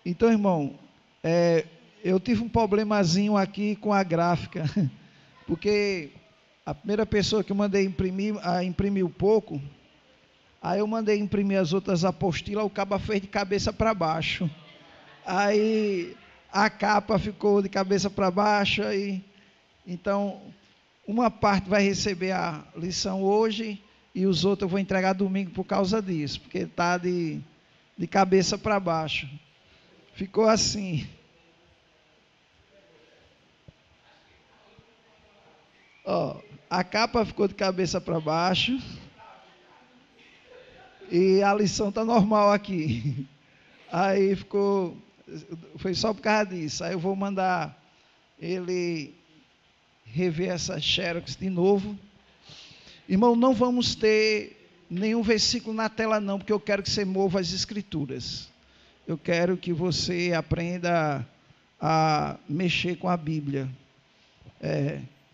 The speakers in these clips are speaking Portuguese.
Então, irmão, eu tive um problemazinho aqui com a gráfica, porque a primeira pessoa que eu mandei imprimir, imprimiu pouco, aí eu mandei imprimir as outras apostilas, o cabo fez de cabeça para baixo. Aí a capa ficou de cabeça para baixo, aí, então, uma parte vai receber a lição hoje, e os outros eu vou entregar domingo por causa disso, porque está de cabeça para baixo. Ficou assim. Ó, a capa ficou de cabeça para baixo e a lição está normal aqui. Aí foi só por causa disso. Aí eu vou mandar ele rever essa xerox de novo. Irmão, não vamos ter nenhum versículo na tela não, porque eu quero que você mova as escrituras. Eu quero que você aprenda a mexer com a Bíblia.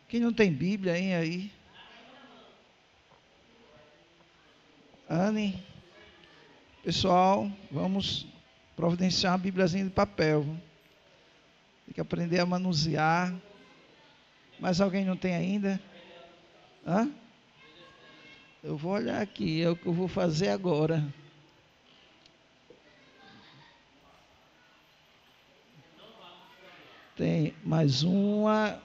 Quem não tem Bíblia, hein, aí? Anne, pessoal, vamos providenciar uma Bíbliazinha de papel. Tem que aprender a manusear. Mas alguém não tem ainda? Hã? Eu vou olhar aqui, é o que eu vou fazer agora. Tem mais uma.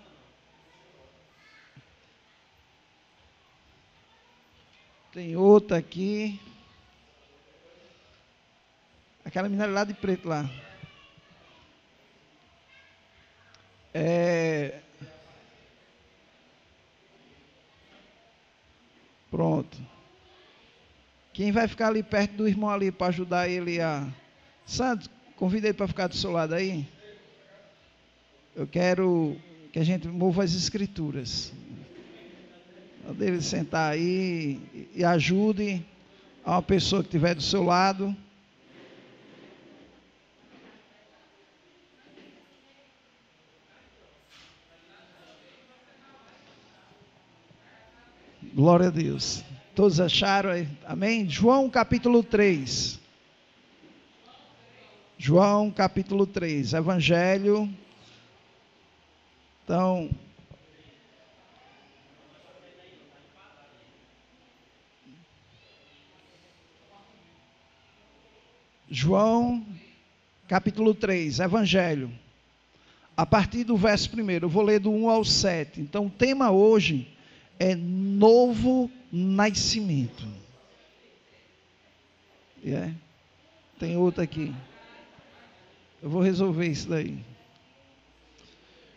Tem outra aqui. Aquela menina lá de preto lá. Pronto. Quem vai ficar ali perto do irmão ali para ajudar ele a... Santos, convida ele para ficar do seu lado aí. Eu quero que a gente mova as escrituras. Manda ele sentar aí e ajude a uma pessoa que estiver do seu lado. Glória a Deus. Todos acharam? Amém? João capítulo 3. João capítulo 3. Evangelho. Então, João capítulo 3. Evangelho. A partir do verso 1, eu vou ler do 1 ao 7. Então, o tema hoje é novo nascimento. Tem outro aqui. Eu vou resolver isso daí.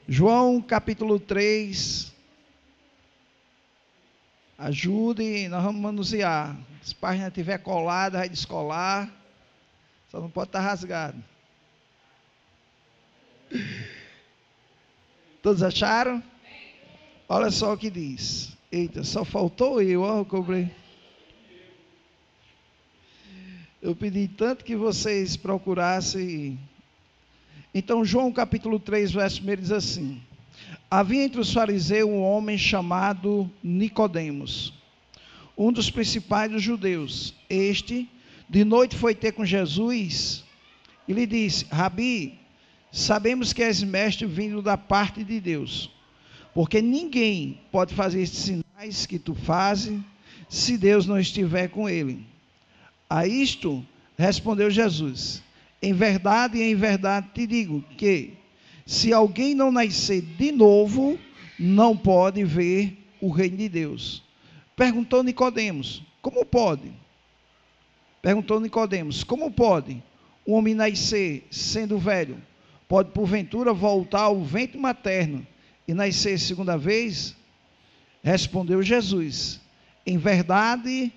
João capítulo 3. Ajude, nós vamos manusear. Se a página estiver colada, vai descolar. Só não pode estar rasgado. Todos acharam? Olha só o que diz. Eita, só faltou eu, ó, eu cobrei. Eu pedi tanto que vocês procurassem. Então, João capítulo 3, verso 1 diz assim: havia entre os fariseus um homem chamado Nicodemos, um dos principais dos judeus. Este, de noite, foi ter com Jesus e lhe disse: Rabi, sabemos que és mestre vindo da parte de Deus, porque ninguém pode fazer estes sinais que tu fazes, se Deus não estiver com ele. A isto respondeu Jesus: em verdade te digo que, se alguém não nascer de novo, não pode ver o reino de Deus. Perguntou Nicodemos: como pode? Como pode um homem nascer sendo velho? Pode porventura voltar ao ventre materno e nascer segunda vez? Respondeu Jesus: em verdade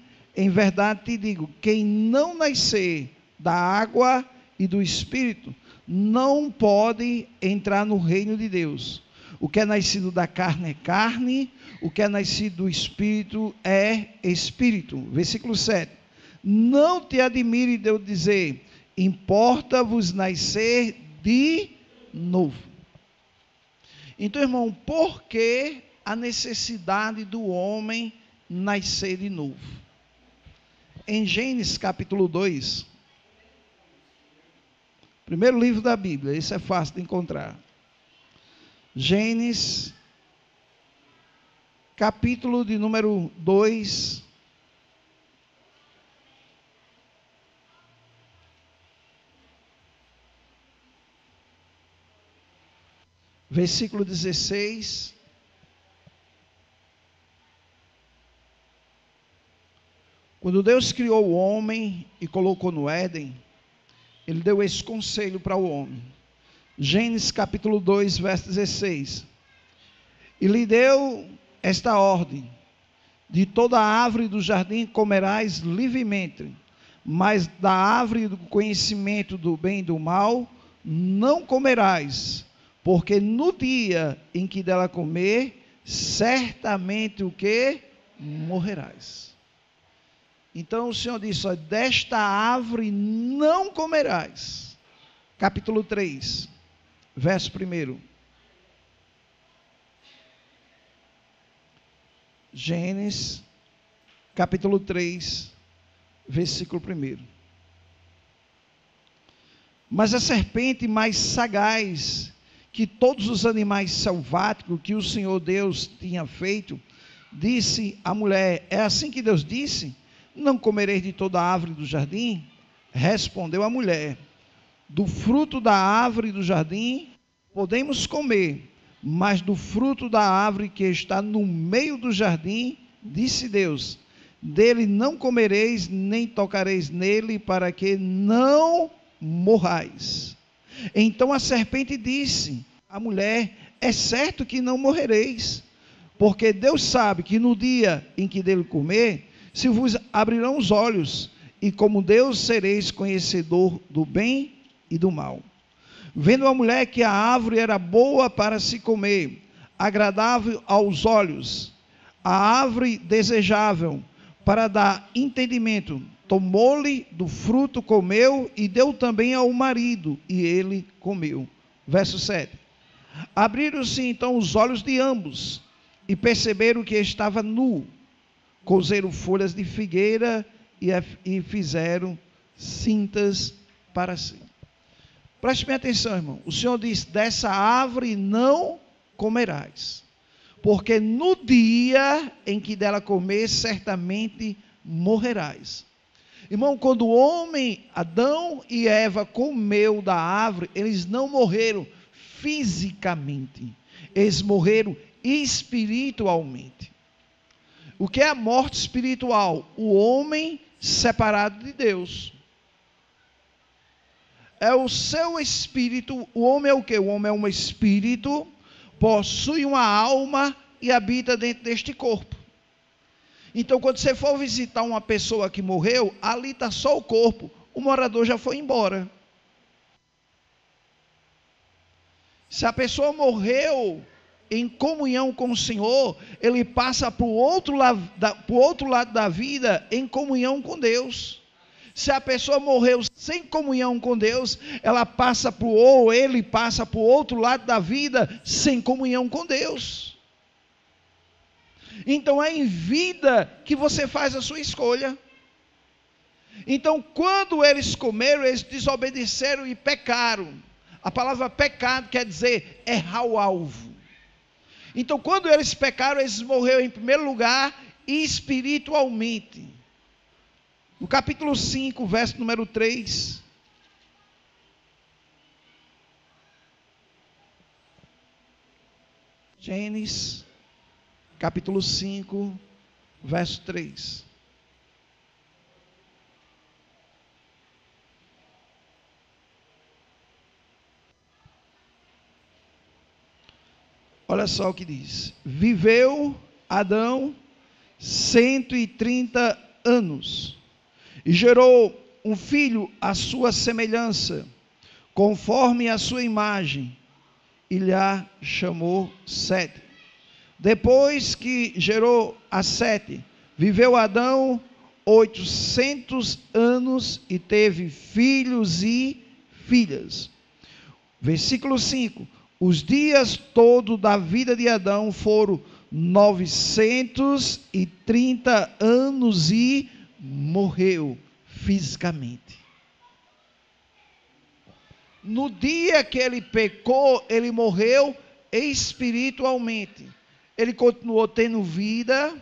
te digo, quem não nascer da água e do Espírito, não pode entrar no reino de Deus. O que é nascido da carne é carne, o que é nascido do Espírito é Espírito. Versículo 7. Não te admire de eu dizer, importa-vos nascer de novo. Então, irmão, por que a necessidade do homem nascer de novo? Em Gênesis capítulo 2, Primeiro livro da Bíblia, isso é fácil de encontrar. Gênesis, capítulo de número 2. Versículo 16. Quando Deus criou o homem e colocou no Éden, Ele deu esse conselho para o homem. Gênesis capítulo 2, verso 16. E lhe deu esta ordem: de toda árvore do jardim comerás livremente, mas da árvore do conhecimento do bem e do mal não comerás, porque no dia em que dela comer, certamente o que? Morrerás. Então o Senhor disse: ó, desta árvore não comerás. Capítulo 3, verso 1. Gênesis, capítulo 3, versículo 1. Mas a serpente mais sagaz que todos os animais selváticos que o Senhor Deus tinha feito, disse à mulher: é assim que Deus disse? Não comereis de toda a árvore do jardim? Respondeu a mulher: do fruto da árvore do jardim podemos comer, mas do fruto da árvore que está no meio do jardim, disse Deus: dele não comereis, nem tocareis nele, para que não morrais. Então a serpente disse à mulher: é certo que não morrereis, porque Deus sabe que no dia em que dele comer, se vos abrirão os olhos, e como Deus sereis conhecedor do bem e do mal. Vendo a mulher que a árvore era boa para se comer, agradável aos olhos, a árvore desejável para dar entendimento, tomou-lhe do fruto, comeu e deu também ao marido, e ele comeu. Verso 7. Abriram-se então os olhos de ambos, e perceberam que estava nu. Cozeram folhas de figueira e fizeram cintas para si. Preste bem atenção, irmão. O Senhor diz: dessa árvore não comerás, porque no dia em que dela comer, certamente morrerás. Irmão, quando o homem, Adão e Eva, comeu da árvore, eles não morreram fisicamente, eles morreram espiritualmente. O que é a morte espiritual? O homem separado de Deus. É o seu espírito. O homem é o quê? O homem é um espírito, possui uma alma e habita dentro deste corpo. Então, quando você for visitar uma pessoa que morreu, ali está só o corpo, o morador já foi embora. Se a pessoa morreu em comunhão com o Senhor, ele passa para o outro lado da vida em comunhão com Deus. Se a pessoa morreu sem comunhão com Deus, ele passa para o outro lado da vida sem comunhão com Deus. Então é em vida que você faz a sua escolha. Então, quando eles comeram, eles desobedeceram e pecaram. A palavra pecado quer dizer errar o alvo. Então, quando eles pecaram, eles morreram em primeiro lugar espiritualmente. No capítulo 5, verso número 3. Gênesis, capítulo 5, verso 3. Olha só o que diz: viveu Adão 130 anos e gerou um filho à sua semelhança, conforme a sua imagem, e lhe chamou Sete. Depois que gerou a Sete, viveu Adão 800 anos e teve filhos e filhas. Versículo 5. Os dias todos da vida de Adão foram 930 anos e morreu fisicamente. no dia que ele pecou, ele morreu espiritualmente. Ele continuou tendo vida,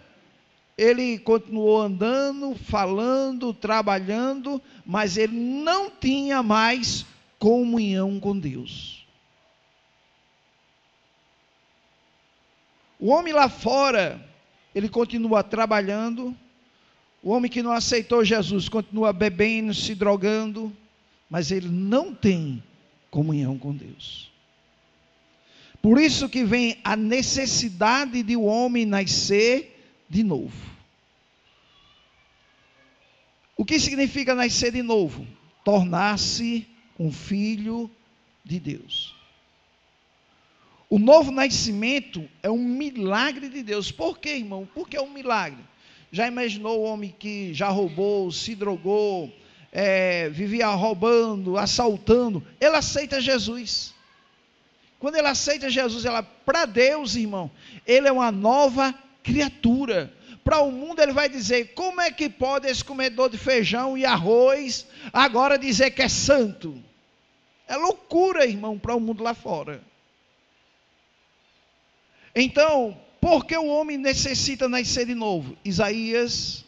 ele continuou andando, falando, trabalhando, mas ele não tinha mais comunhão com Deus. O homem lá fora, ele continua trabalhando. O homem que não aceitou Jesus continua bebendo, se drogando, mas ele não tem comunhão com Deus. Por isso que vem a necessidade de o homem nascer de novo. O que significa nascer de novo? Tornar-se um filho de Deus. O novo nascimento é um milagre de Deus. Por quê, irmão? Por que é um milagre? Já imaginou o homem que já roubou, se drogou, vivia roubando, assaltando? Ele aceita Jesus. Quando ele aceita Jesus, para Deus, irmão, ele é uma nova criatura. Para o mundo ele vai dizer: como é que pode esse comedor de feijão e arroz agora dizer que é santo? É loucura, irmão, para o mundo lá fora. Então, por que o homem necessita nascer de novo? Isaías,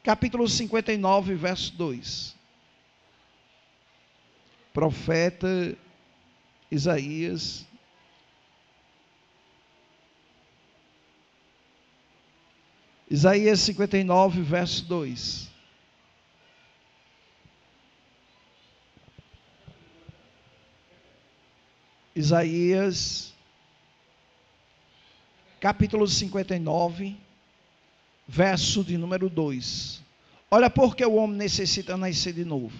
capítulo 59, verso 2. Profeta Isaías, Isaías 59, verso 2. Isaías, capítulo 59, verso de número 2. Olha por que o homem necessita nascer de novo.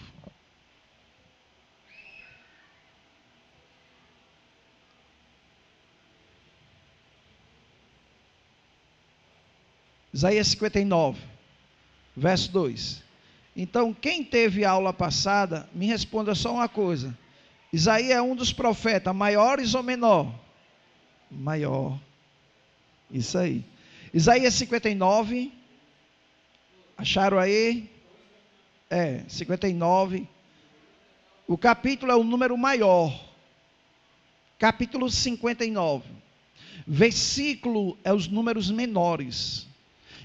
Isaías 59, verso 2. Então, quem teve aula passada, me responda só uma coisa. Isaías é um dos profetas, maiores ou menor? Maior. Isso aí. Isaías 59. Acharam aí? 59. O capítulo é o número maior. Capítulo 59. Versículo é os números menores.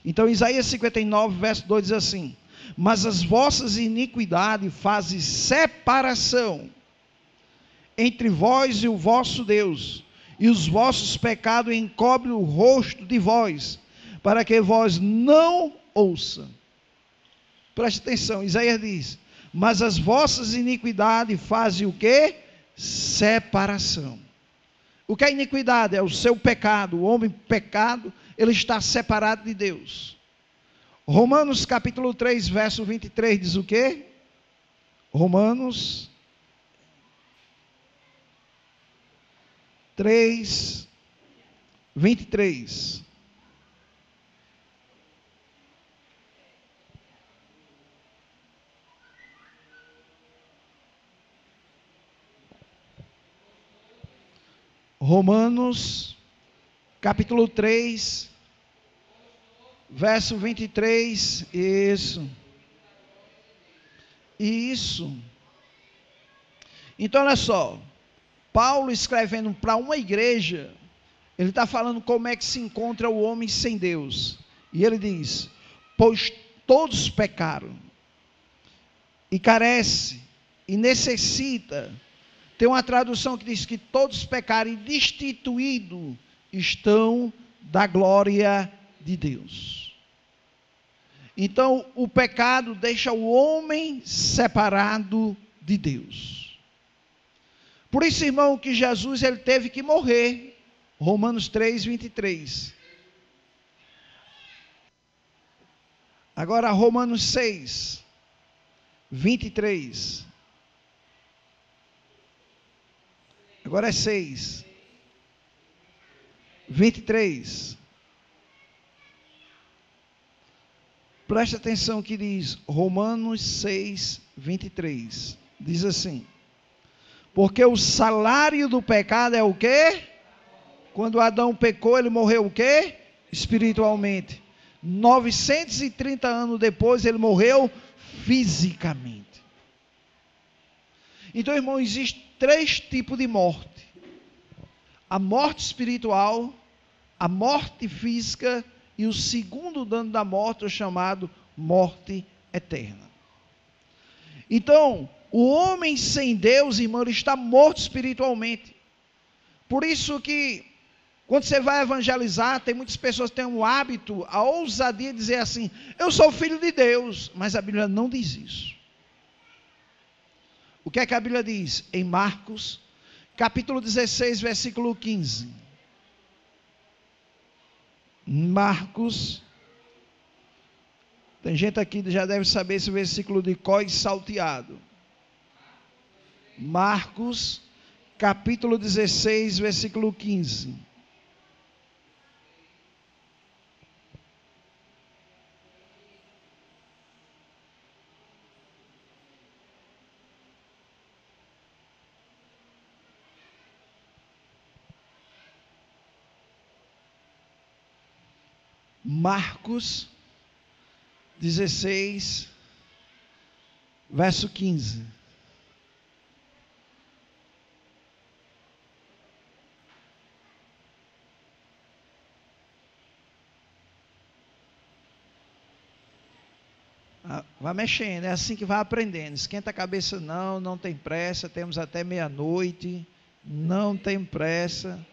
Então, Isaías 59, verso 2 diz assim: mas as vossas iniquidades fazem separação entre vós e o vosso Deus, e os vossos pecados encobrem o rosto de vós, para que vós não ouçam. Preste atenção, Isaías diz: mas as vossas iniquidades fazem o quê? Separação. O que é iniquidade? É o seu pecado. O homem pecado, ele está separado de Deus. Romanos capítulo 3, verso 23 diz o quê? Romanos 3, 23. Romanos, capítulo 3, verso 23, isso. Então, olha só, Paulo escrevendo para uma igreja, ele está falando como é que se encontra o homem sem Deus. E ele diz: pois todos pecaram, e carece, e necessita. Tem uma tradução que diz que todos pecaram e destituídos estão da glória de Deus. Então, o pecado deixa o homem separado de Deus. Por isso, irmão, que Jesus ele teve que morrer. Romanos 3, 23. Agora, Romanos 6, 23. Agora é 6, 23. Preste atenção que diz, Romanos 6, 23. Diz assim: porque o salário do pecado é o quê? Quando Adão pecou, ele morreu o quê? Espiritualmente. 930 anos depois, ele morreu fisicamente. Então, irmão, existem 3 tipos de morte: a morte espiritual, a morte física e o segundo dano da morte, o chamado morte eterna. Então, o homem sem Deus, irmão, ele está morto espiritualmente. Por isso que, quando você vai evangelizar, tem muitas pessoas que têm um hábito, a ousadia de dizer assim: eu sou filho de Deus, mas a Bíblia não diz isso. O que é que a Bíblia diz? Em Marcos, capítulo 16, versículo 15. Marcos, tem gente aqui que já deve saber esse versículo de cós salteado. Marcos, capítulo 16, versículo 15. Marcos 16, verso 15. Vai mexendo, é assim que vai aprendendo. Esquenta a cabeça não, não tem pressa, temos até meia-noite, não tem pressa.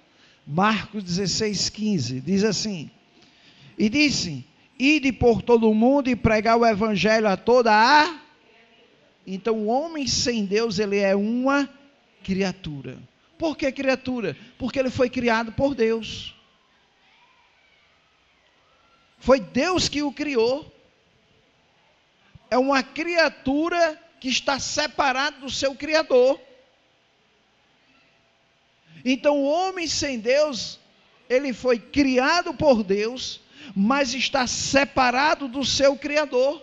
Marcos 16, 15, diz assim: e disse: ide por todo o mundo e pregar o evangelho a toda a... Então o homem sem Deus, ele é uma criatura. Por que criatura? Porque ele foi criado por Deus. Foi Deus que o criou. É uma criatura que está separada do seu Criador. Então o homem sem Deus, ele foi criado por Deus, mas está separado do seu Criador.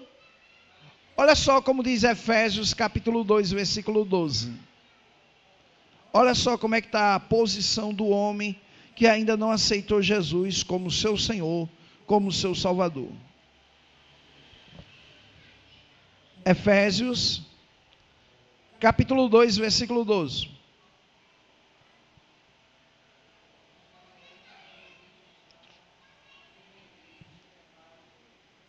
Olha só como diz Efésios capítulo 2, versículo 12. Olha só como é que está a posição do homem que ainda não aceitou Jesus como seu Senhor, como seu Salvador. Efésios capítulo 2, versículo 12.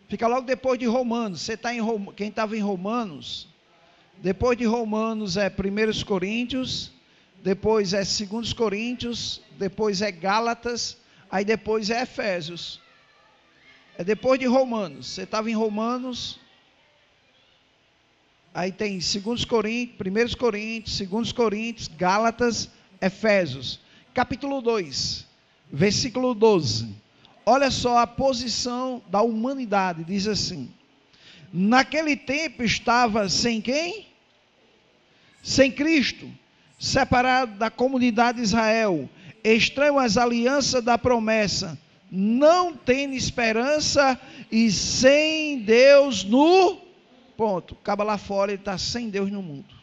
Fica logo depois de Romanos. Você está em quem estava em Romanos, depois de Romanos é 1 Coríntios, depois é 2 Coríntios, depois é Gálatas, aí depois é Efésios. É depois de Romanos. Você estava em Romanos, aí tem 2 Coríntios, 1 Coríntios, 2 Coríntios, Gálatas, Efésios. Capítulo 2, versículo 12. Olha só a posição da humanidade, diz assim: naquele tempo estava sem quem? Sem Cristo, separado da comunidade de Israel, estranho às alianças da promessa, não tendo esperança e sem Deus no... Ponto. Acaba lá fora, ele está sem Deus no mundo.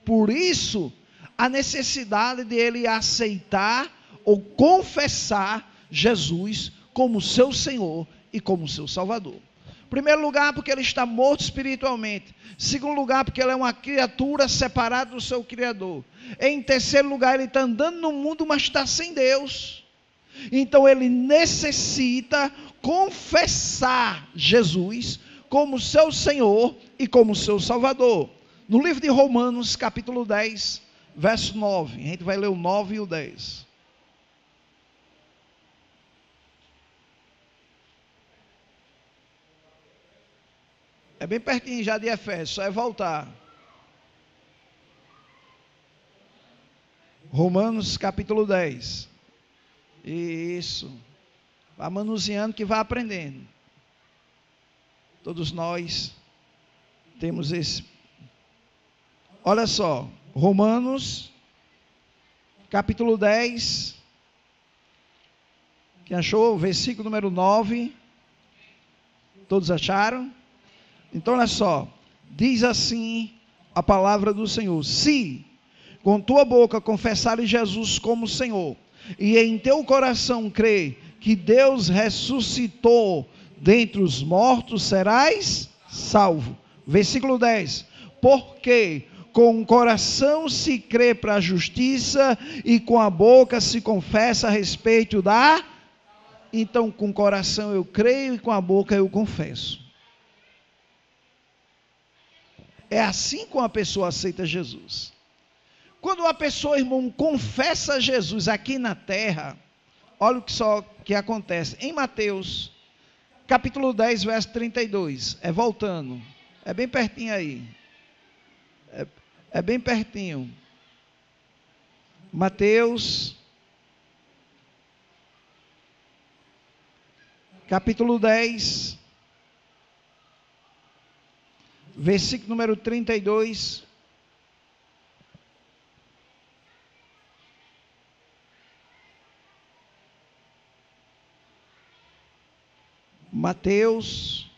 Por isso, a necessidade de ele aceitar ou confessar Jesus como seu Senhor e como seu Salvador. Primeiro lugar, porque ele está morto espiritualmente. Segundo lugar, porque ele é uma criatura separada do seu Criador. Em terceiro lugar, ele está andando no mundo, mas está sem Deus. Então ele necessita confessar Jesus como seu Senhor e como seu Salvador. No livro de Romanos, capítulo 10, verso 9. A gente vai ler o 9 e o 10. É bem pertinho já de Efésios, só é voltar. Romanos capítulo 10. Isso. Vá manuseando que vá aprendendo. Todos nós temos esse. Olha só, Romanos capítulo 10. Quem achou? Versículo número 9. Todos acharam? Então olha só, diz assim a palavra do Senhor: se com tua boca confessares Jesus como Senhor, e em teu coração crer que Deus ressuscitou dentre os mortos, serás salvo. Versículo 10, Porque com o coração se crê para a justiça e com a boca se confessa a respeito da... Então, com o coração eu creio e com a boca eu confesso. É assim que uma pessoa aceita Jesus. Quando uma pessoa, irmão, confessa Jesus aqui na terra, olha o que só que acontece. Em Mateus, capítulo 10, verso 32. Voltando. É bem pertinho aí. É bem pertinho. Mateus, capítulo 10, versículo número 32. Mateus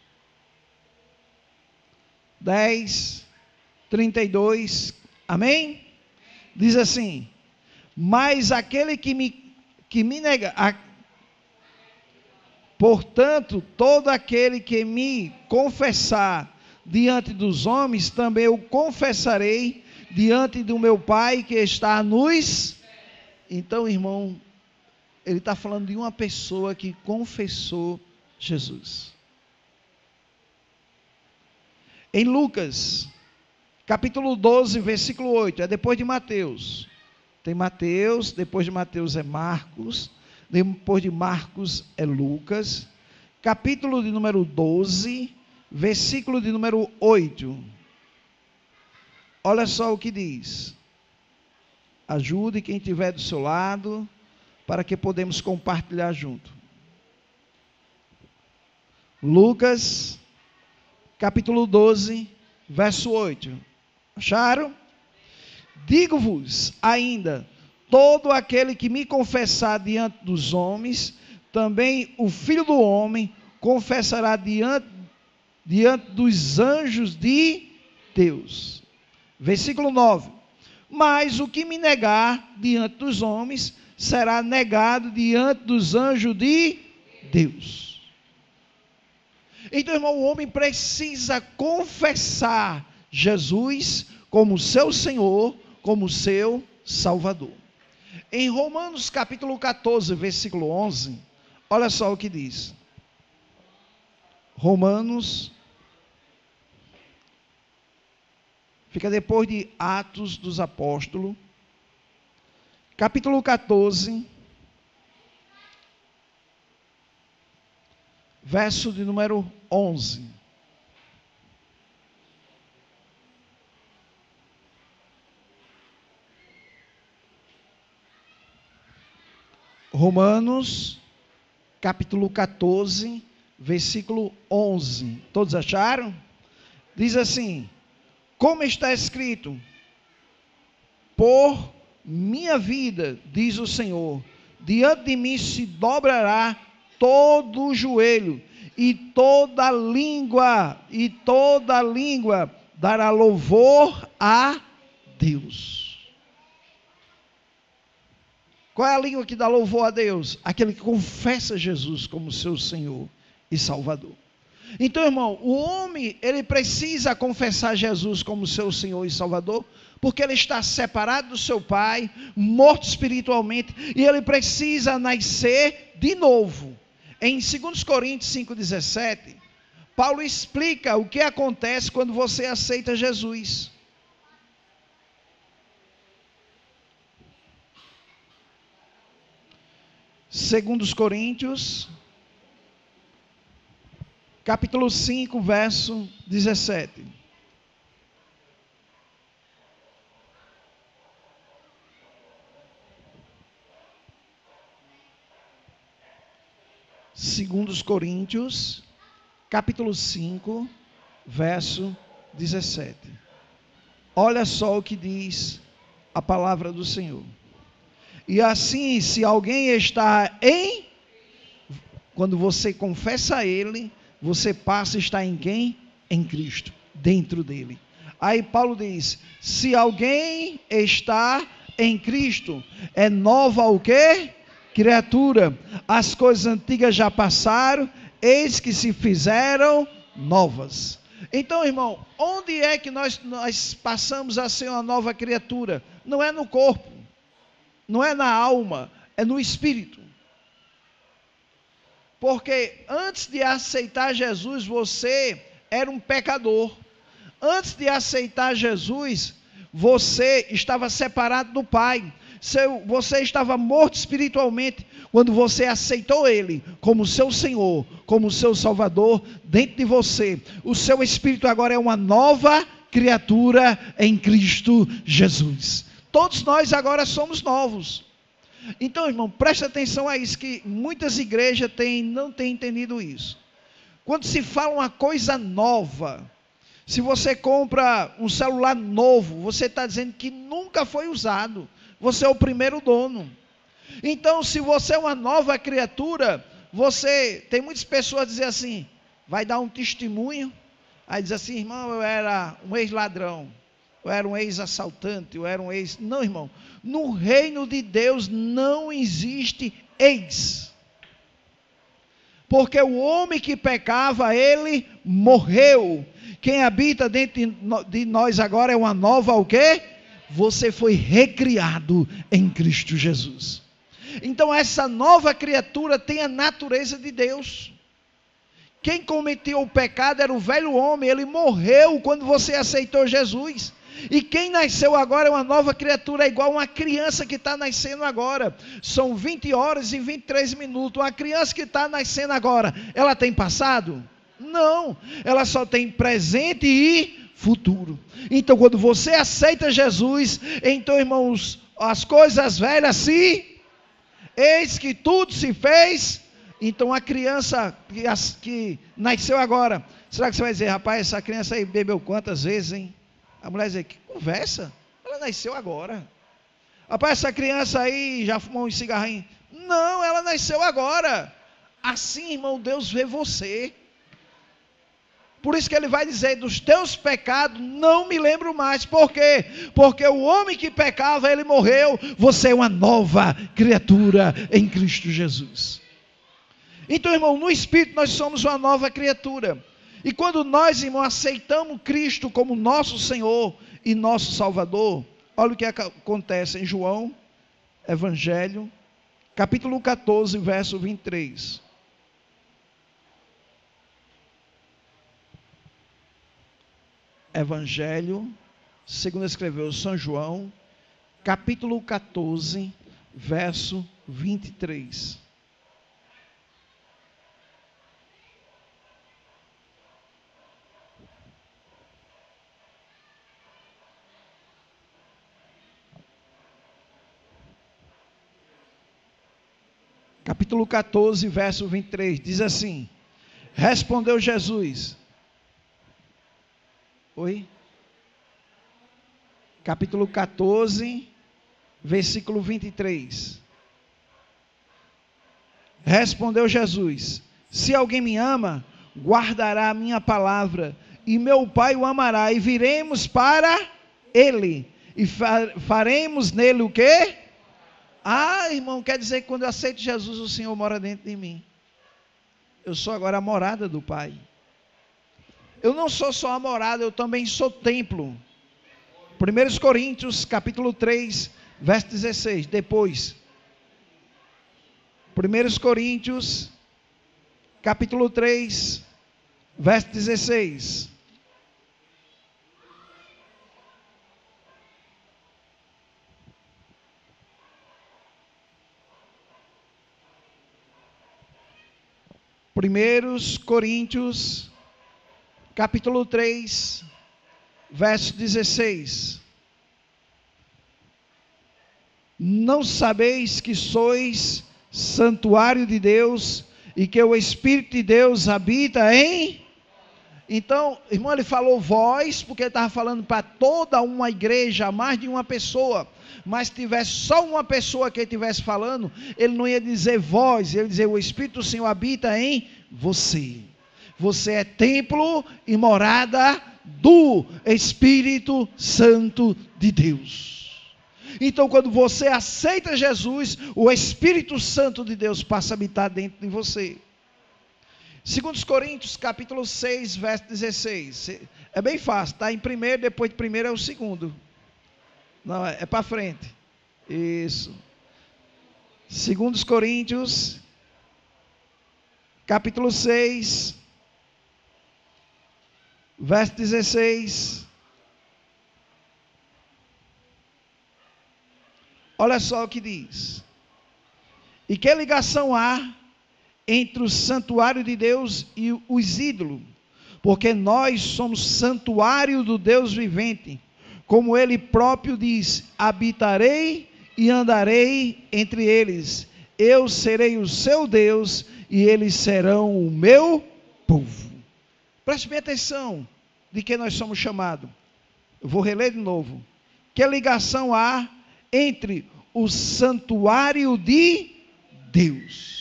10, 32, amém? Diz assim: mas aquele que me nega, portanto, todo aquele que me confessar diante dos homens, também eu confessarei diante do meu Pai que está nos... Então, irmão, ele está falando de uma pessoa que confessou Jesus. Em Lucas, capítulo 12, versículo 8, é depois de Mateus. Tem Mateus, depois de Mateus é Marcos, depois de Marcos é Lucas. Capítulo de número 12, versículo de número 8. Olha só o que diz. Ajude quem estiver do seu lado, para que podemos compartilhar junto. Lucas, capítulo 12, verso 8. Acharam? Digo-vos ainda, todo aquele que me confessar diante dos homens, também o Filho do Homem confessará diante dos anjos de Deus. Versículo 9. Mas o que me negar diante dos homens, será negado diante dos anjos de Deus. Então, irmão, o homem precisa confessar Jesus como seu Senhor, como seu Salvador. Em Romanos capítulo 14, versículo 11, olha só o que diz. Romanos, fica depois de Atos dos Apóstolos, capítulo 14, verso de número 11. Romanos, capítulo 14, versículo 11. Todos acharam? Diz assim: como está escrito, por minha vida, diz o Senhor, diante de mim se dobrará todo o joelho, e toda língua dará louvor a Deus. Qual é a língua que dá louvor a Deus? Aquele que confessa Jesus como seu Senhor e Salvador. Então, irmão, o homem, ele precisa confessar Jesus como seu Senhor e Salvador, porque ele está separado do seu Pai, morto espiritualmente, e ele precisa nascer de novo. Em 2 Coríntios 5,17, Paulo explica o que acontece quando você aceita Jesus. Segundo Coríntios, capítulo 5, verso 17. Segundos Coríntios, capítulo 5, verso 17. Olha só o que diz a palavra do Senhor. E assim, se alguém está quando você confessa a Ele, você passa a estar em quem? Em Cristo, dentro dele. Aí Paulo diz, se alguém está em Cristo, é nova o quê? Criatura. As coisas antigas já passaram, eis que se fizeram novas. Então, irmão, onde é que nós passamos a ser uma nova criatura? Não é no corpo, não é na alma, é no espírito. Porque antes de aceitar Jesus, você era um pecador. Antes de aceitar Jesus, você estava separado do Pai. Você estava morto espiritualmente quando você aceitou Ele como seu Senhor, como seu Salvador dentro de você. O seu espírito agora é uma nova criatura em Cristo Jesus. Todos nós agora somos novos. Então, irmão, preste atenção a isso, que muitas igrejas não têm entendido isso. Quando se fala uma coisa nova, se você compra um celular novo, você está dizendo que nunca foi usado. Você é o primeiro dono. Então, se você é uma nova criatura, tem muitas pessoas dizem assim, vai dar um testemunho, aí diz assim, irmão, eu era um ex-ladrão, eu era um ex-assaltante, eu era um ex... Não, irmão, no reino de Deus não existe ex. Porque o homem que pecava, ele morreu. Quem habita dentro de nós agora é uma nova o quê? Você foi recriado em Cristo Jesus. Então essa nova criatura tem a natureza de Deus. Quem cometeu o pecado era o velho homem, ele morreu quando você aceitou Jesus. E quem nasceu agora é uma nova criatura, é igual uma criança que está nascendo agora. São 20 horas e 23 minutos. Uma criança que está nascendo agora, ela tem passado? Não, ela só tem presente e futuro. Então quando você aceita Jesus, então, irmãos, as coisas velhas eis que tudo se fez. Então a criança que nasceu agora, será que você vai dizer, rapaz, essa criança aí bebeu quantas vezes, hein? A mulher diz, que conversa, ela nasceu agora. Rapaz, essa criança aí já fumou um cigarrinho. Não, ela nasceu agora. Assim, irmão, Deus vê você. Por isso que ele vai dizer, dos teus pecados não me lembro mais. Por quê? Porque o homem que pecava, ele morreu. Você é uma nova criatura em Cristo Jesus. Então, irmão, no Espírito nós somos uma nova criatura. E quando nós, irmão, aceitamos Cristo como nosso Senhor e nosso Salvador, olha o que acontece em João, Evangelho, capítulo 14, verso 23. Evangelho, segundo escreveu São João, capítulo 14, verso 23. Capítulo 14, verso 23, diz assim, respondeu Jesus, capítulo 14, versículo 23, respondeu Jesus, se alguém me ama, guardará a minha palavra, e meu Pai o amará, e viremos para ele, e faremos nele o quê? Ah, irmão, quer dizer que quando eu aceito Jesus, o Senhor mora dentro de mim. Eu sou agora a morada do Pai. Eu não sou só a morada, eu também sou templo. 1 Coríntios, capítulo 3, verso 16. Depois. 1 Coríntios, capítulo 3, verso 16. Primeiros Coríntios, capítulo 3, verso 16. Não sabeis que sois santuário de Deus e que o Espírito de Deus habita em... Então, irmão, ele falou vós, porque ele estava falando para toda uma igreja, mais de uma pessoa. Mas se tivesse só uma pessoa que ele estivesse falando, ele não ia dizer vós, ele ia dizer o Espírito do Senhor habita em você. Você é templo e morada do Espírito Santo de Deus. Então, quando você aceita Jesus, o Espírito Santo de Deus passa a habitar dentro de você. 2 Coríntios, capítulo 6, verso 16. É bem fácil, está em primeiro, depois de primeiro é o segundo. Não, é para frente. Isso. 2 Coríntios, capítulo 6, verso 16. Olha só o que diz. E que ligação há entre o santuário de Deus e os ídolos? Porque nós somos santuário do Deus vivente. Como ele próprio diz, habitarei e andarei entre eles. Eu serei o seu Deus e eles serão o meu povo. Preste bem atenção de que nós somos chamados. Eu vou reler de novo. Que ligação há entre o santuário de Deus?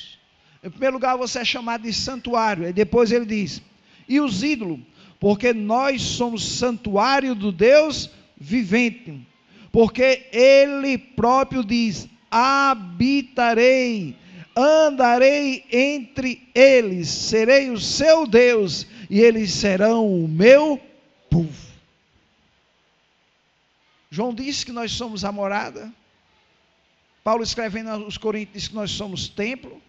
Em primeiro lugar, você é chamado de santuário. E depois ele diz, e os ídolos? Porque nós somos santuário do Deus vivente. Porque ele próprio diz, habitarei, andarei entre eles, serei o seu Deus, e eles serão o meu povo. João disse que nós somos a morada. Paulo escrevendo aos Coríntios diz que nós somos templo.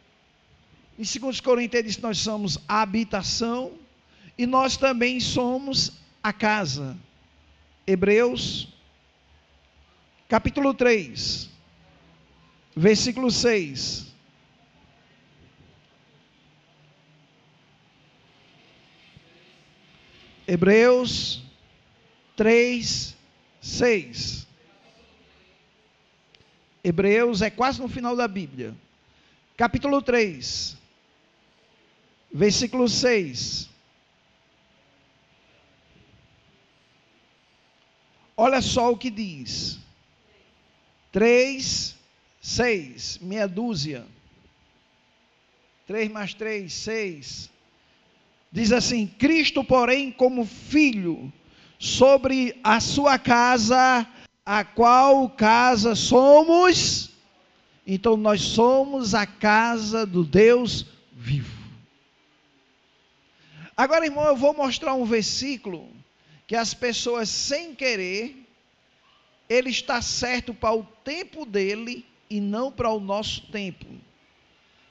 Em 2 Coríntios ele diz que nós somos a habitação. E nós também somos a casa. Hebreus, capítulo 3, versículo 6. Hebreus 3, 6. Hebreus é quase no final da Bíblia. Capítulo 3, versículo 6. Olha só o que diz. 3, 6. Meia dúzia. 3 mais 3, 6. Diz assim, Cristo, porém, como filho, sobre a sua casa, a qual casa somos? Então nós somos a casa do Deus vivo. Agora, irmão, eu vou mostrar um versículo que as pessoas, sem querer, ele está certo para o tempo dele e não para o nosso tempo.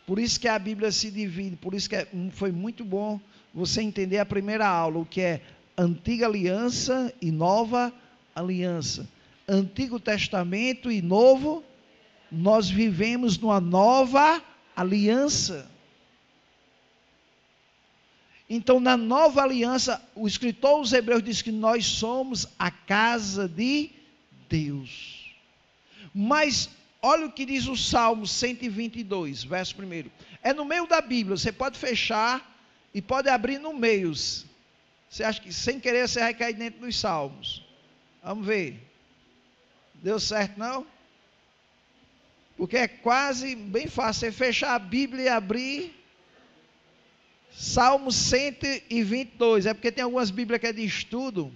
Por isso que a Bíblia se divide, por isso que foi muito bom você entender a primeira aula, o que é Antiga Aliança e Nova Aliança. Antigo Testamento e Novo, nós vivemos numa nova aliança. Então, na nova aliança, o escritor aos Hebreus diz que nós somos a casa de Deus. Mas, olha o que diz o Salmo 122, verso 1. É no meio da Bíblia, você pode fechar e pode abrir no meio. Você acha que sem querer você vai cair dentro dos Salmos? Vamos ver. Deu certo não? Porque é quase bem fácil você fechar a Bíblia e abrir. Salmo 122, é porque tem algumas Bíblias que é de estudo.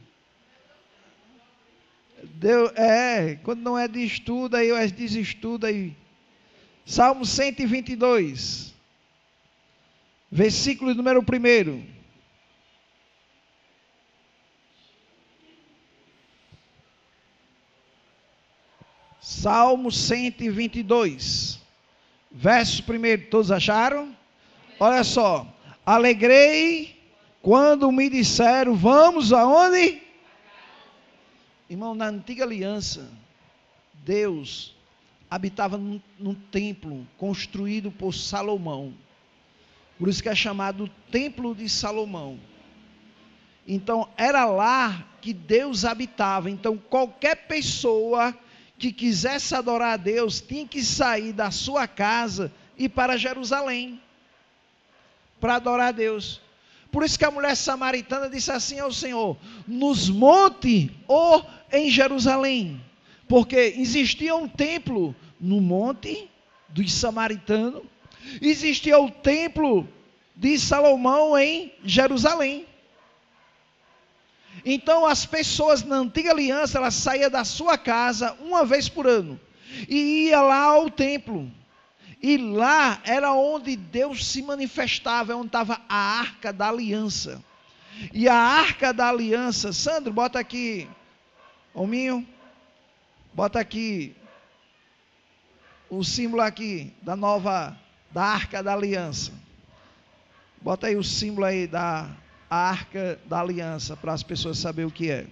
Quando não é de estudo, aí é desestudo aí. Salmo 122, versículo número 1. Salmo 122, verso 1, todos acharam? Olha só. Alegrei quando me disseram, vamos aonde? Irmão, na antiga aliança, Deus habitava num templo construído por Salomão. Por isso que é chamado Templo de Salomão. Então, era lá que Deus habitava. Então, qualquer pessoa que quisesse adorar a Deus, tinha que sair da sua casa e ir para Jerusalém, para adorar a Deus. Por isso que a mulher samaritana disse assim ao Senhor, nos montes ou em Jerusalém, porque existia um templo no monte dos samaritanos, existia o templo de Salomão em Jerusalém. Então as pessoas na antiga aliança, elas saíam da sua casa uma vez por ano, e ia lá ao templo, E lá era onde Deus se manifestava, onde estava a Arca da Aliança. E a Arca da Aliança, Sandro, bota aqui, hominho, bota aqui o símbolo aqui da Arca da Aliança. Bota aí o símbolo aí da Arca da Aliança, para as pessoas saberem o que é.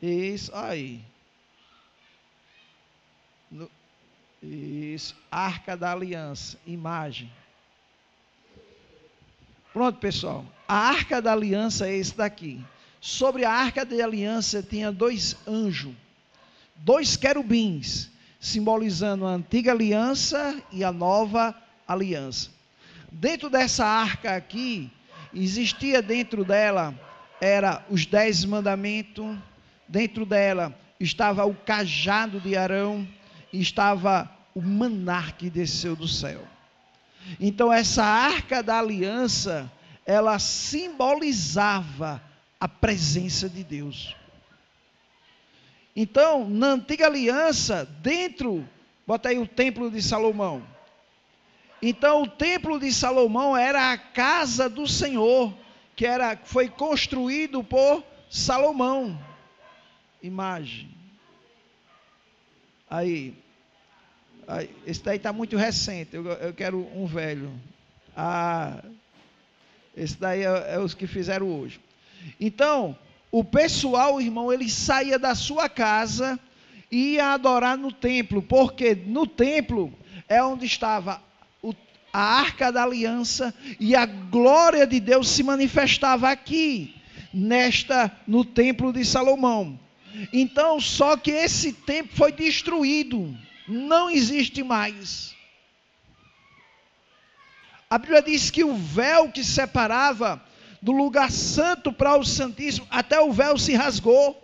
Isso aí. Isso, Arca da Aliança, imagem. Pronto, pessoal. A Arca da Aliança é esse daqui. Sobre a Arca da Aliança tinha 2 anjos, 2 querubins, simbolizando a antiga aliança e a nova aliança. Dentro dessa arca aqui, existia dentro dela, era os 10 mandamentos, dentro dela estava o cajado de Arão, e estava o maná que desceu do céu. Então essa Arca da Aliança, ela simbolizava a presença de Deus. Então, na antiga aliança, dentro, bota aí o templo de Salomão. Então o templo de Salomão era a casa do Senhor, que foi construído por Salomão. Imagem. Aí, esse daí está muito recente, eu quero um velho. Esse daí é os que fizeram hoje. Então, o pessoal, irmão, ele saía da sua casa e ia adorar no templo, porque no templo é onde estava a Arca da Aliança e a glória de Deus se manifestava aqui, no templo de Salomão. Então, só que esse templo foi destruído, não existe mais. A Bíblia diz que o véu que separava do lugar santo para o Santíssimo, até o véu se rasgou.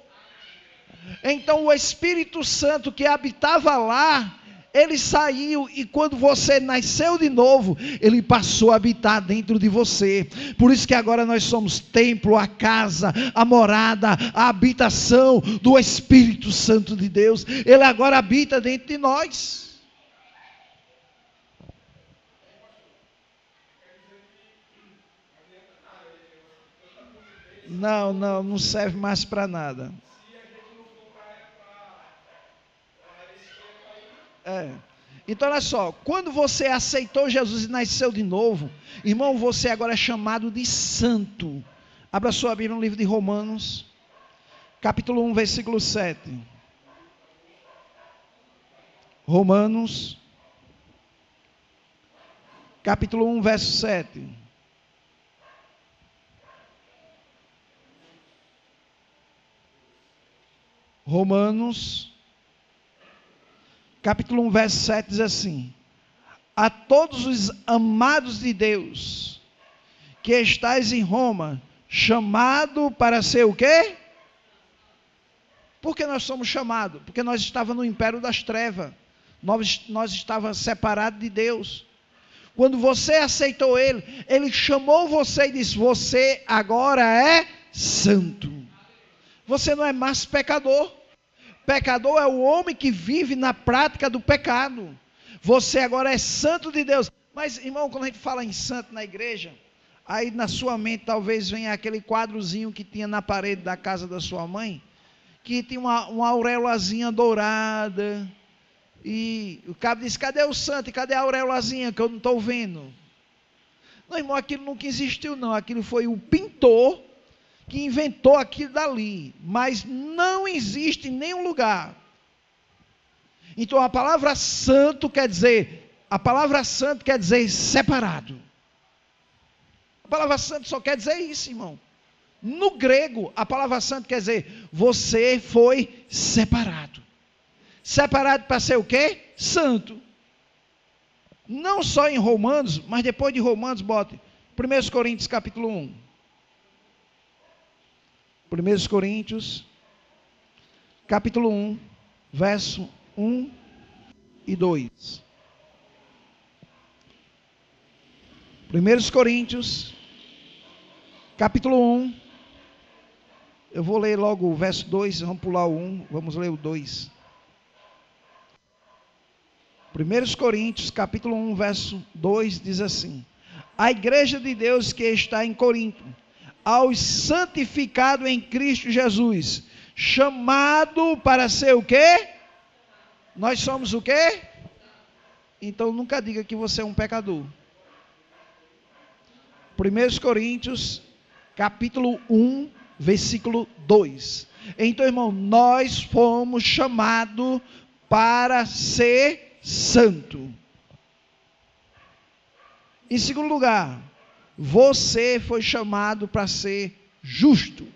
Então o Espírito Santo que habitava lá, ele saiu, e quando você nasceu de novo, ele passou a habitar dentro de você. Por isso que agora nós somos templo, a casa, a morada, a habitação do Espírito Santo de Deus. Ele agora habita dentro de nós. Não serve mais para nada. Então olha só, quando você aceitou Jesus e nasceu de novo, irmão, você agora é chamado de santo. Abra sua Bíblia no livro de Romanos, capítulo 1, versículo 7. Romanos, capítulo 1, verso 7. Romanos, capítulo 1, verso 7 diz assim: a todos os amados de Deus, que estáis em Roma, chamado para ser o quê? Por que nós somos chamados? Porque nós estávamos no império das trevas, nós estávamos separados de Deus. Quando você aceitou Ele, Ele chamou você e disse: você agora é santo. Você não é mais pecador. Pecador é o homem que vive na prática do pecado. Você agora é santo de Deus. Mas, irmão, quando a gente fala em santo na igreja, aí na sua mente talvez venha aquele quadrozinho que tinha na parede da casa da sua mãe, que tinha uma auréolazinha dourada. E o cabo disse: cadê o santo? E cadê a auréolazinha que eu não estou vendo? Não, irmão, aquilo nunca existiu não. Aquilo foi o pintor que inventou aquilo dali, mas não existe em nenhum lugar. Então a palavra santo quer dizer separado. A palavra santo só quer dizer isso, irmão. No grego, a palavra santo quer dizer: você foi separado. Separado para ser o quê? Santo. Não só em Romanos, mas depois de Romanos, bote 1 Coríntios capítulo 1. 1 Coríntios, capítulo 1, verso 1 e 2. 1 Coríntios, capítulo 1, Eu vou ler logo o verso 2, vamos pular o 1, vamos ler o 2. 1 Coríntios, capítulo 1, verso 2, diz assim: a igreja de Deus que está em Corinto, aos santificados em Cristo Jesus, chamado para ser o quê? Nós somos o quê? Então nunca diga que você é um pecador. 1 Coríntios, capítulo 1, versículo 2. Então, irmão, nós fomos chamados para ser santo. Em segundo lugar, você foi chamado para ser justo.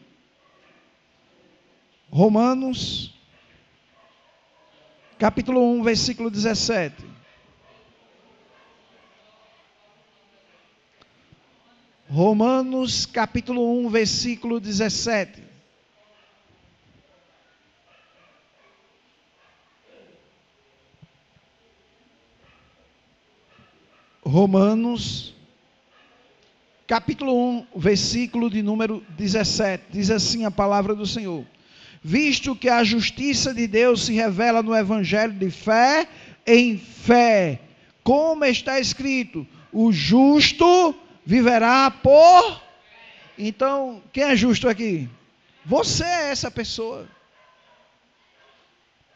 Romanos, capítulo 1, versículo 17. Romanos, capítulo 1, versículo 17. Romanos, capítulo 1, versículo de número 17. Diz assim a palavra do Senhor: visto que a justiça de Deus se revela no evangelho de fé em fé, como está escrito, o justo viverá por... Então, quem é justo aqui? Você é essa pessoa.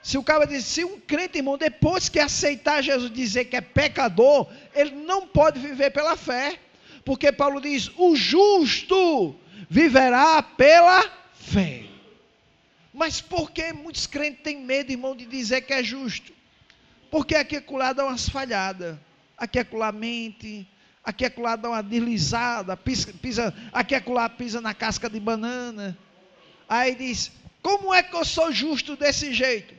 Se o cara diz, se um crente, irmão, depois que aceitar Jesus, dizer que é pecador, ele não pode viver pela fé, porque Paulo diz, o justo viverá pela fé. Mas por que muitos crentes têm medo, irmão, de dizer que é justo? Porque aqui e acolá dá umas falhadas, aqui e acolá mente, aqui e acolá dá uma deslizada, pisa, aqui e acolá pisa na casca de banana. Aí diz, como é que eu sou justo desse jeito?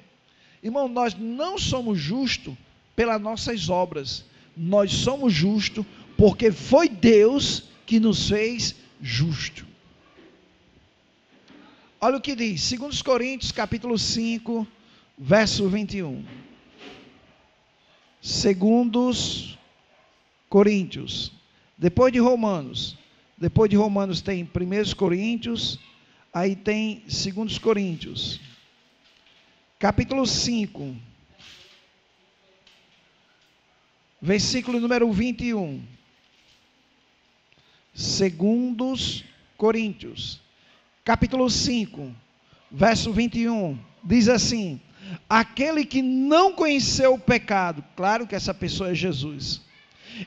Irmão, nós não somos justos pelas nossas obras, nós somos justos porque foi Deus que nos fez justo. Olha o que diz, 2 Coríntios, capítulo 5, verso 21. 2 Coríntios, depois de Romanos tem 1 Coríntios, aí tem 2 Coríntios, capítulo 5, versículo número 21. 2 Coríntios, capítulo 5, verso 21, diz assim: aquele que não conheceu o pecado, claro que essa pessoa é Jesus,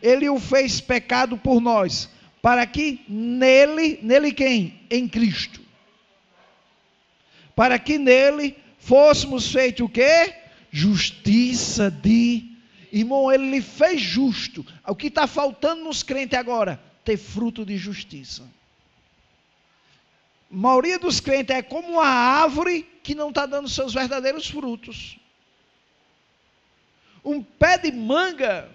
ele o fez pecado por nós, para que nele quem? Em Cristo, para que nele fôssemos feitos o quê? Justiça de... Irmão, ele lhe fez justo. O que está faltando nos crentes agora? Ter fruto de justiça. A maioria dos crentes é como uma árvore que não está dando seus verdadeiros frutos. Um pé de manga,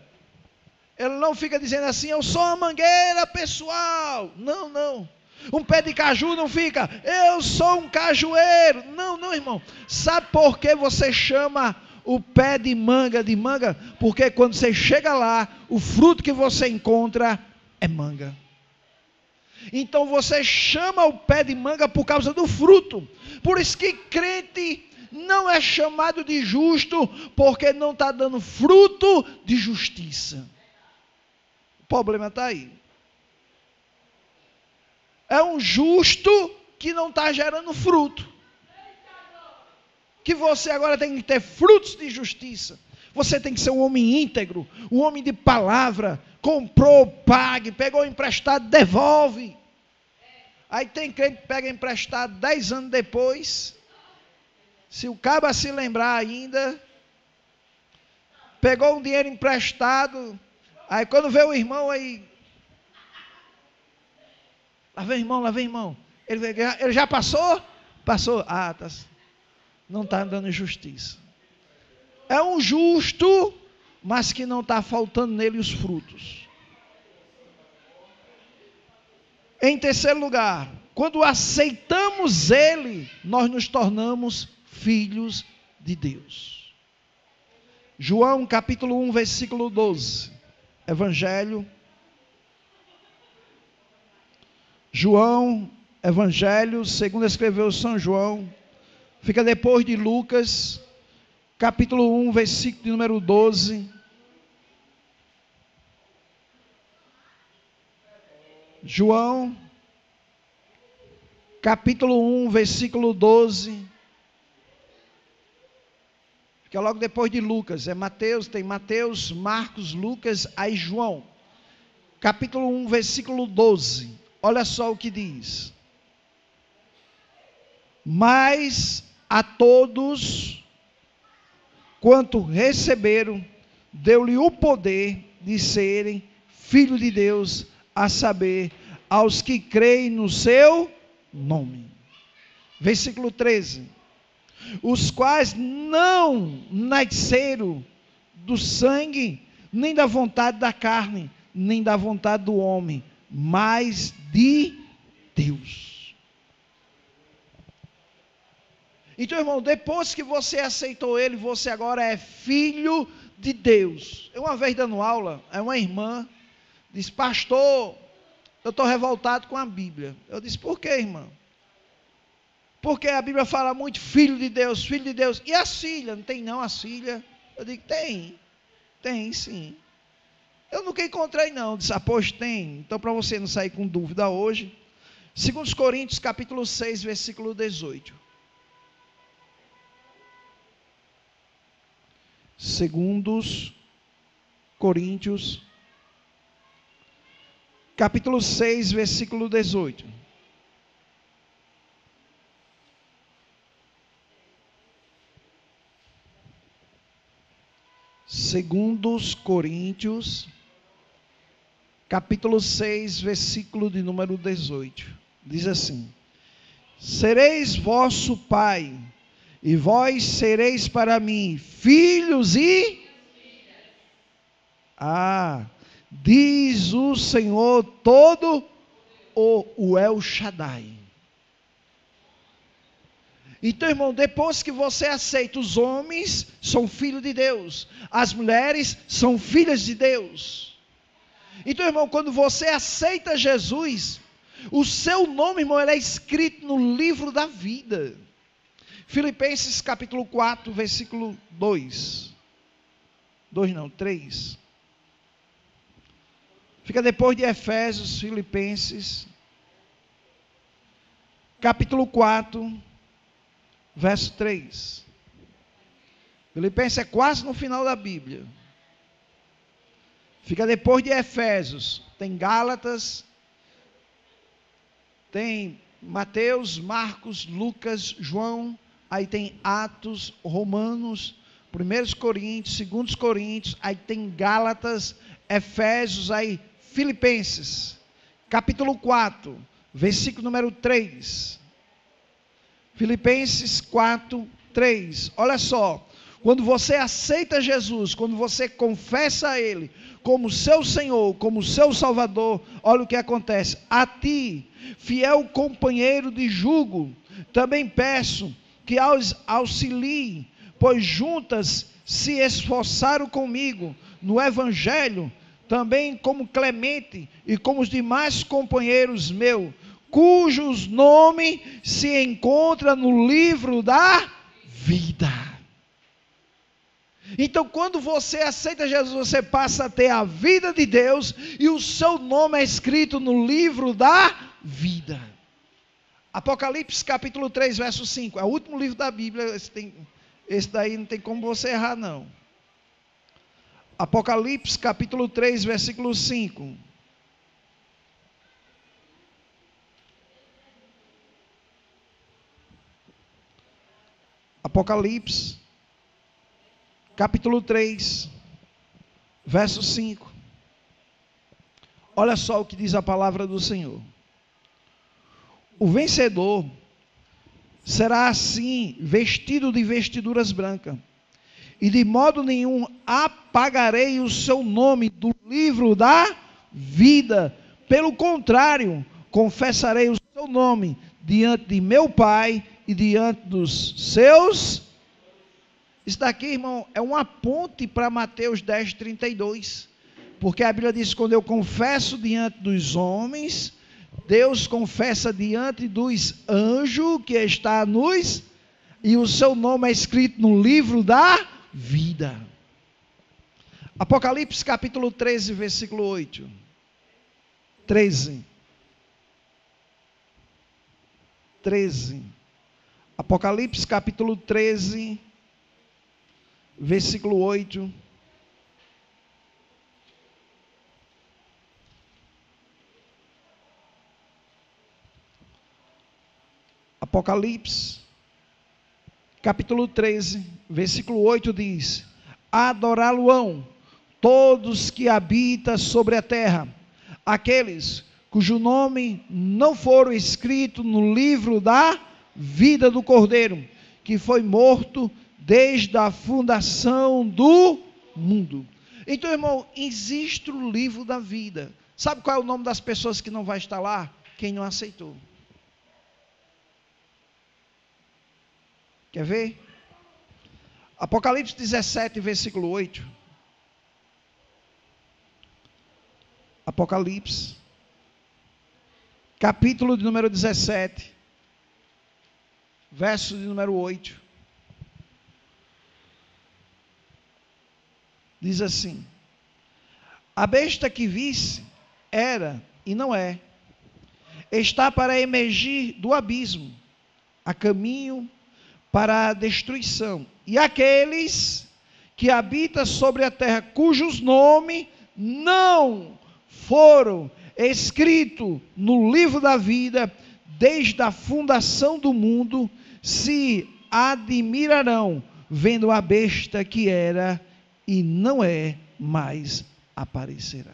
ele não fica dizendo assim, eu sou uma mangueira pessoal. Não, não. Um pé de caju não fica, eu sou um cajueiro. Não, não, irmão. Sabe por que você chama o pé de manga? Porque quando você chega lá, o fruto que você encontra é manga. Então você chama o pé de manga por causa do fruto. Por isso que crente não é chamado de justo, porque não está dando fruto de justiça. O problema está aí. É um justo que não está gerando fruto. Que você agora tem que ter frutos de justiça. Você tem que ser um homem íntegro, um homem de palavra. Comprou, pague, pegou emprestado, devolve. Aí tem crente que pega emprestado 10 anos depois. Se o caba se lembrar ainda, pegou um dinheiro emprestado. Aí quando vê o irmão aí, lá vem irmão. Ele já passou? Passou. Ah, tá. Não está dando justiça. É um justo, mas que não está faltando nele os frutos. Em terceiro lugar, quando aceitamos ele, nós nos tornamos filhos de Deus. João capítulo 1, versículo 12. João, Evangelho segundo escreveu São João, fica depois de Lucas, capítulo 1, versículo de número 12. João, capítulo 1, versículo 12. Fica logo depois de Lucas. É Mateus, tem Mateus, Marcos, Lucas, aí João. Capítulo 1, versículo 12. Olha só o que diz. Mas a todos quanto receberam, deu-lhe o poder de serem filhos de Deus, a saber, aos que creem no seu nome. Versículo 13. Os quais não nasceram do sangue, nem da vontade da carne, nem da vontade do homem, mas de Deus. Então, irmão, depois que você aceitou Ele, você agora é filho de Deus. Eu uma vez dando aula, uma irmã disse: pastor, eu estou revoltado com a Bíblia. Eu disse: por quê, irmã? Porque a Bíblia fala muito filho de Deus, filho de Deus. E as filhas? Não tem não as filhas? Eu digo: tem sim. Eu nunca encontrei não. Eu disse: pois tem. Então, para você não sair com dúvida hoje, 2 Coríntios capítulo 6, versículo 18. 2 Coríntios, capítulo 6, versículo 18. Segundos Coríntios, capítulo 6, versículo de número 18. Diz assim: sereis vosso pai, e vós sereis para mim filhos e... diz o Senhor todo, o El Shaddai. Então, irmão, depois que você aceita, os homens são filhos de Deus, as mulheres são filhas de Deus. Então, irmão, quando você aceita Jesus, o seu nome, irmão, ele é escrito no livro da vida. Filipenses capítulo 4, versículo 3. Fica depois de Efésios, Filipenses, capítulo 4, verso 3. Filipenses é quase no final da Bíblia. Fica depois de Efésios. Tem Gálatas, tem Mateus, Marcos, Lucas, João. Aí tem Atos, Romanos, 1 Coríntios, 2 Coríntios. Aí tem Gálatas, Efésios, aí Filipenses, capítulo 4, versículo número 3. Filipenses 4, 3. Olha só, quando você aceita Jesus, quando você confessa a Ele como seu Senhor, como seu Salvador, olha o que acontece. A ti, fiel companheiro de jugo, também peço que auxilie, pois juntas se esforçaram comigo no Evangelho, também como Clemente e como os demais companheiros meus, cujos nomes se encontram no livro da vida. Então, quando você aceita Jesus, você passa a ter a vida de Deus e o seu nome é escrito no livro da vida. Apocalipse capítulo 3, verso 5, é o último livro da Bíblia. Esse daí não tem como você errar não. Apocalipse capítulo 3, versículo 5. Apocalipse capítulo 3, verso 5. Olha só o que diz a palavra do Senhor. O vencedor será assim vestido de vestiduras brancas, e de modo nenhum apagarei o seu nome do livro da vida. Pelo contrário, confessarei o seu nome diante de meu Pai e diante dos seus. Isso daqui, irmão, é uma ponte para Mateus 10, 32. Porque a Bíblia diz: quando eu confesso diante dos homens, Deus confessa diante dos anjos que está nos, e o seu nome é escrito no livro da vida. Apocalipse capítulo 13, versículo 8. 13. Apocalipse capítulo 13, versículo 8. Apocalipse capítulo 13, versículo 8 diz: adorá-lo-ão todos que habitam sobre a terra, aqueles cujo nome não foram escrito no livro da vida do Cordeiro, que foi morto desde a fundação do mundo. Então, irmão, existe o livro da vida. Sabe qual é o nome das pessoas que não vai estar lá? Quem não aceitou. Quer ver? Apocalipse 17, versículo 8. Apocalipse, capítulo de número 17, verso de número 8. Diz assim: a besta que visse era e não é, está para emergir do abismo, a caminho para a destruição, e aqueles que habitam sobre a terra, cujos nomes não foram escritos no livro da vida, desde a fundação do mundo, se admirarão, vendo a besta que era e não é, mais aparecerá.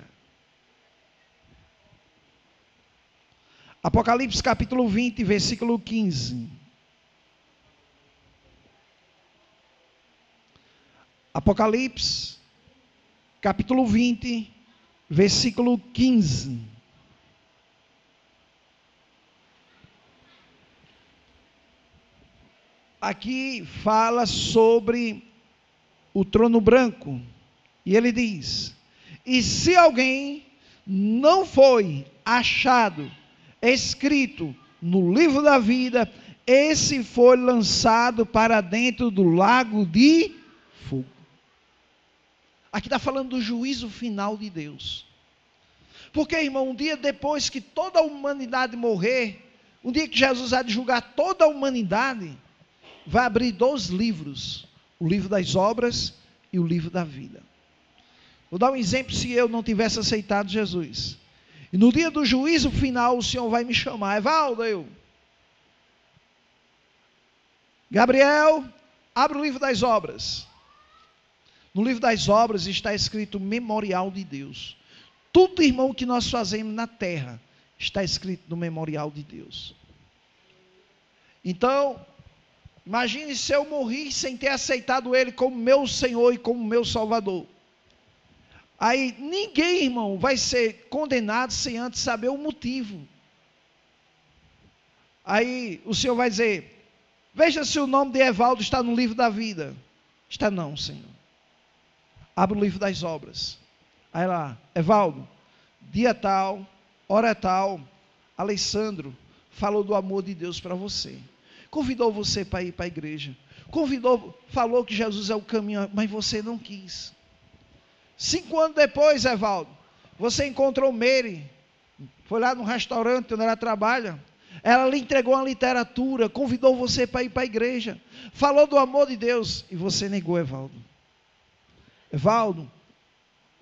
Apocalipse capítulo 20, versículo 15. Apocalipse, capítulo 20, versículo 15. Aqui fala sobre o trono branco. E ele diz: e se alguém não foi achado escrito no livro da vida, esse foi lançado para dentro do lago de fogo. Aqui está falando do juízo final de Deus. Porque, irmão, um dia depois que toda a humanidade morrer, um dia que Jesus há de julgar toda a humanidade, vai abrir 2 livros: o livro das obras e o livro da vida. Vou dar um exemplo: se eu não tivesse aceitado Jesus, e no dia do juízo final o Senhor vai me chamar: Evaldo, Gabriel, abre o livro das obras. No livro das obras está escrito memorial de Deus. Tudo, irmão, que nós fazemos na terra está escrito no memorial de Deus. Então, imagine se eu morri sem ter aceitado Ele como meu Senhor e como meu Salvador. Aí ninguém, irmão, vai ser condenado sem antes saber o motivo. Aí o Senhor vai dizer: veja se o nome de Evaldo está no livro da vida. Está não, Senhor. Abre o livro das obras. Aí lá: Evaldo, dia tal, hora tal, Alessandro falou do amor de Deus para você. Convidou você para ir para a igreja. Falou que Jesus é o caminho, mas você não quis. 5 anos depois, Evaldo, você encontrou Mary, foi lá no restaurante onde ela trabalha, ela lhe entregou uma literatura, convidou você para ir para a igreja, falou do amor de Deus, e você negou, Evaldo. Evaldo,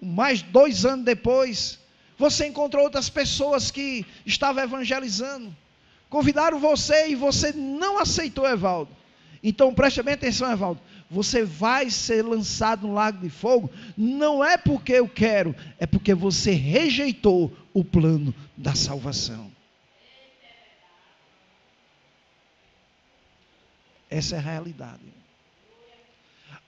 mais 2 anos depois, você encontrou outras pessoas que estavam evangelizando, convidaram você e você não aceitou, Evaldo. Então preste bem atenção, Evaldo, você vai ser lançado no lago de fogo, não é porque eu quero, é porque você rejeitou o plano da salvação. Essa é a realidade.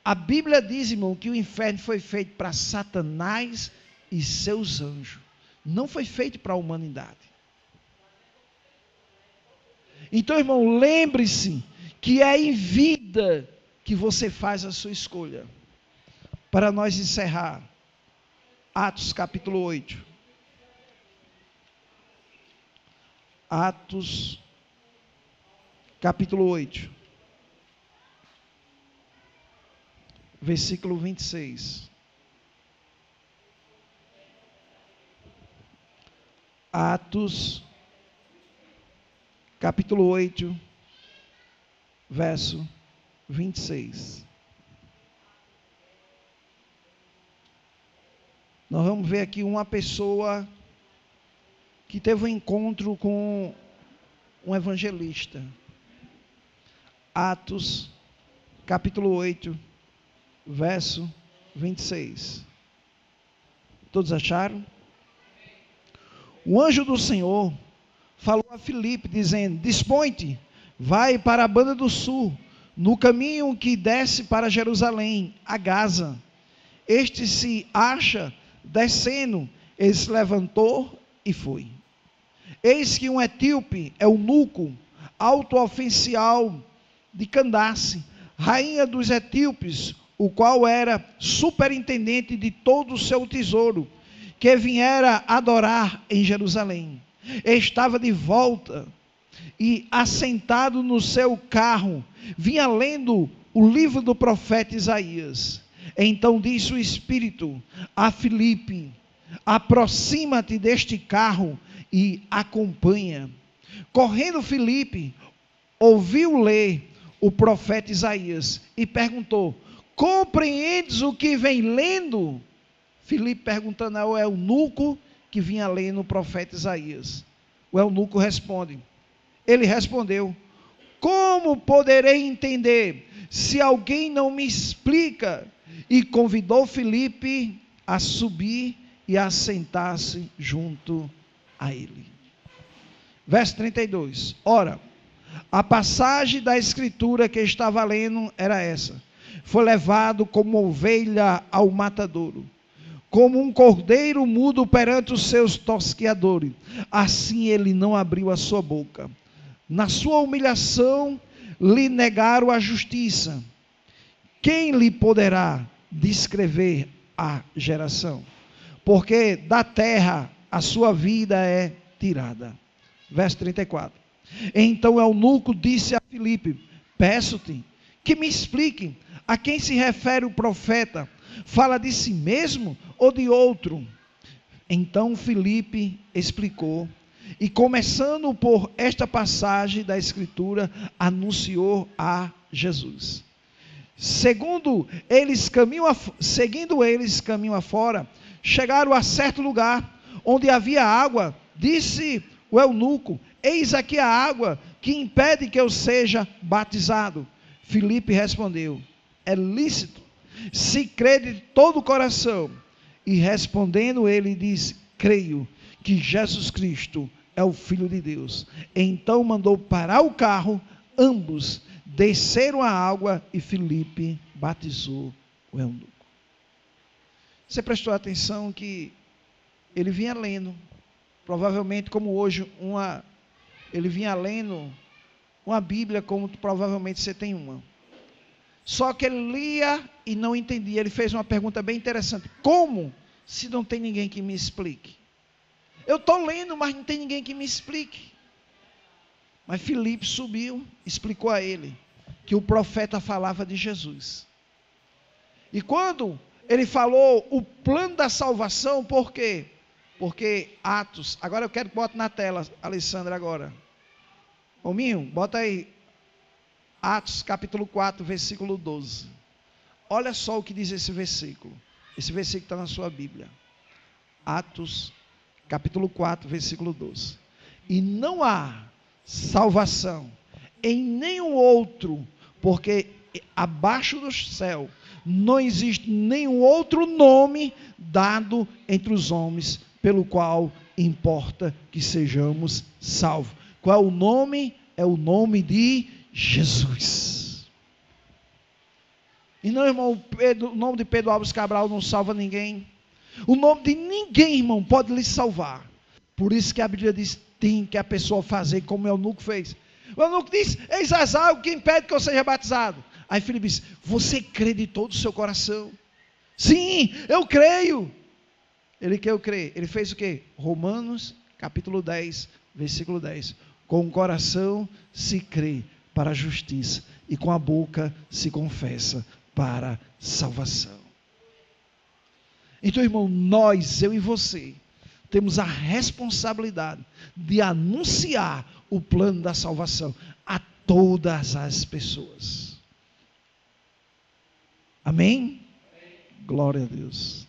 A Bíblia diz, irmão, que o inferno foi feito para Satanás e seus anjos, não foi feito para a humanidade. Então, irmão, lembre-se que é em vida que você faz a sua escolha. Para nós encerrar, Atos capítulo 8. Atos, capítulo 8, versículo 26. Atos, capítulo 8, verso 26. Nós vamos ver aqui uma pessoa que teve um encontro com um evangelista. Atos, capítulo 8, verso 26. Todos acharam? O anjo do Senhor falou a Filipe, dizendo: dispõe-te, vai para a banda do sul, no caminho que desce para Jerusalém, a Gaza. Este se acha descendo. Ele se levantou e foi. Eis que um etíope, eunuco, alto oficial de Candace, rainha dos etíopes, o qual era superintendente de todo o seu tesouro, que viera adorar em Jerusalém, estava de volta e assentado no seu carro, vinha lendo o livro do profeta Isaías. Então disse o Espírito a Filipe: aproxima-te deste carro e acompanha. Correndo Filipe, ouviu ler o profeta Isaías e perguntou: compreendes o que vem lendo? Filipe perguntando ao eunuco que vinha lendo o profeta Isaías. O eunuco responde. Ele respondeu: como poderei entender se alguém não me explica? E convidou Filipe a subir e a sentar-se junto a ele. Verso 32. Ora, a passagem da escritura que estava lendo era essa: foi levado como ovelha ao matadouro, como um cordeiro mudo perante os seus tosqueadores, assim ele não abriu a sua boca. Na sua humilhação lhe negaram a justiça. Quem lhe poderá descrever a geração? Porque da terra a sua vida é tirada. Verso 34. Então o eunuco disse a Filipe: peço-te que me explique a quem se refere o profeta. Fala de si mesmo ou de outro? Então Filipe explicou, e começando por esta passagem da escritura, anunciou a Jesus. Seguindo eles caminho afora, chegaram a certo lugar onde havia água. Disse o eunuco: eis aqui a água que impede que eu seja batizado. Filipe respondeu: é lícito, se crede de todo o coração. E respondendo ele disse: creio que Jesus Cristo é o Filho de Deus. Então mandou parar o carro, ambos desceram a água e Filipe batizou o eunuco. Você prestou atenção que ele vinha lendo, provavelmente como hoje, ele vinha lendo uma Bíblia como provavelmente você tem uma. Só que ele lia e não entendia. Ele fez uma pergunta bem interessante: como se não tem ninguém que me explique? Eu estou lendo, mas não tem ninguém que me explique. Mas Filipe subiu, explicou a ele que o profeta falava de Jesus. E quando ele falou o plano da salvação, por quê? Porque Atos, agora eu quero que bote na tela, Alessandra, agora. Rominho, bota aí. Atos capítulo 4, versículo 12. Olha só o que diz esse versículo. Esse versículo está na sua Bíblia. Atos capítulo 4, versículo 12. E não há salvação em nenhum outro, porque abaixo do céu não existe nenhum outro nome dado entre os homens pelo qual importa que sejamos salvos. Qual é o nome? É o nome de Jesus. E não, irmão, o nome de Pedro Alves Cabral não salva ninguém. O nome de ninguém, irmão, pode lhe salvar. Por isso que a Bíblia diz: tem que a pessoa fazer como o eunuco fez. O eunuco diz: eis as águas que impede que eu seja batizado. Aí Filipe diz: você crê de todo o seu coração? Sim, eu creio. Ele fez o quê? Romanos capítulo 10, Versículo 10. Com o coração se crê para a justiça e com a boca se confessa para a salvação. Então, irmão, nós, eu e você, temos a responsabilidade de anunciar o plano da salvação a todas as pessoas. Amém? Glória a Deus.